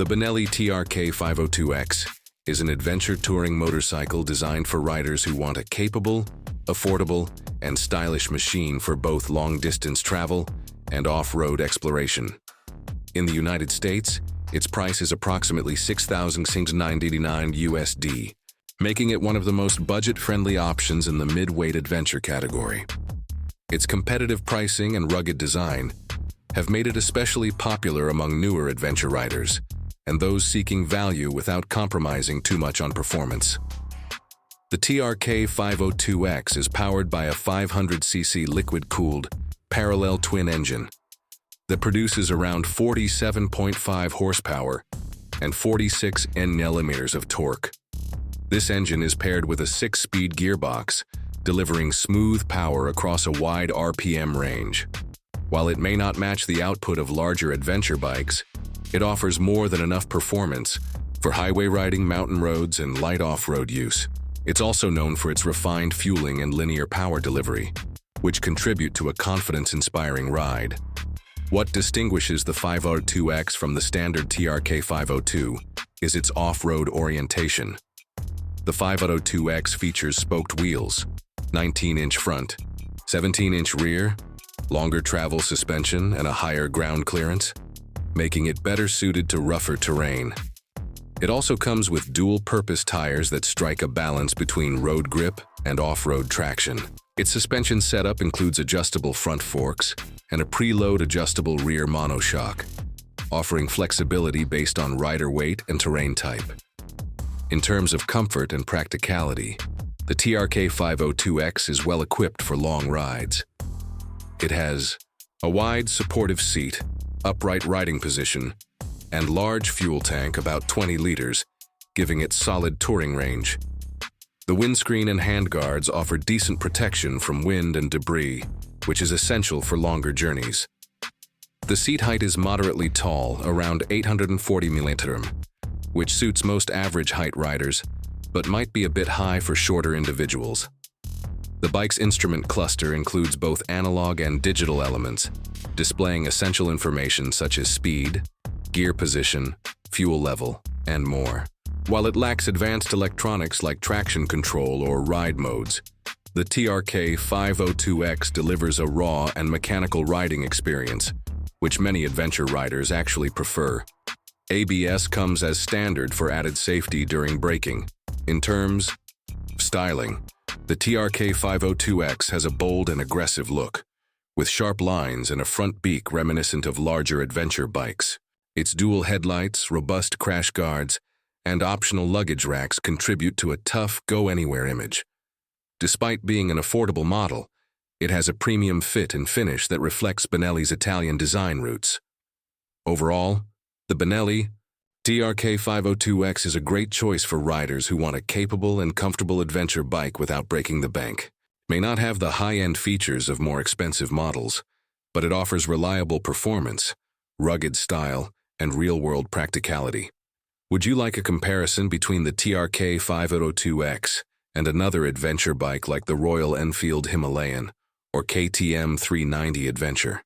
The Benelli TRK 502X is an adventure touring motorcycle designed for riders who want a capable, affordable, and stylish machine for both long-distance travel and off-road exploration. In the United States, its price is approximately $6,989 USD, making it one of the most budget-friendly options in the mid-weight adventure category. Its competitive pricing and rugged design have made it especially popular among newer adventure riders and those seeking value without compromising too much on performance. The TRK 502X is powered by a 500cc liquid-cooled, parallel twin engine that produces around 47.5 horsepower and 46 Nm of torque. This engine is paired with a 6-speed gearbox, delivering smooth power across a wide RPM range. While it may not match the output of larger adventure bikes, it offers more than enough performance for highway riding, mountain roads, and light off-road use. It's also known for its refined fueling and linear power delivery, which contribute to a confidence-inspiring ride. What distinguishes the 502X from the standard TRK 502 is its off-road orientation. The 502X features spoked wheels, 19-inch front, 17-inch rear, longer travel suspension, and a higher ground clearance, making it better suited to rougher terrain. It also comes with dual-purpose tires that strike a balance between road grip and off-road traction. Its suspension setup includes adjustable front forks and a preload adjustable rear monoshock, offering flexibility based on rider weight and terrain type. In terms of comfort and practicality, the TRK 502X is well equipped for long rides. It has a wide, supportive seat, upright riding position, and large fuel tank, about 20 liters, giving it solid touring range. The windscreen and handguards offer decent protection from wind and debris, which is essential for longer journeys. The seat height is moderately tall, around 840 mm, which suits most average height riders, but might be a bit high for shorter individuals. The bike's instrument cluster includes both analog and digital elements, displaying essential information such as speed, gear position, fuel level, and more. While it lacks advanced electronics like traction control or ride modes, the TRK 502X delivers a raw and mechanical riding experience, which many adventure riders actually prefer. ABS comes as standard for added safety during braking. In terms of styling, the TRK 502X has a bold and aggressive look, with sharp lines and a front beak reminiscent of larger adventure bikes. Its dual headlights, robust crash guards, and optional luggage racks contribute to a tough, go-anywhere image. Despite being an affordable model, it has a premium fit and finish that reflects Benelli's Italian design roots. Overall, the Benelli TRK 502X is a great choice for riders who want a capable and comfortable adventure bike without breaking the bank. May not have the high-end features of more expensive models, but it offers reliable performance, rugged style, and real-world practicality. Would you like a comparison between the TRK 502X and another adventure bike like the Royal Enfield Himalayan or KTM 390 Adventure?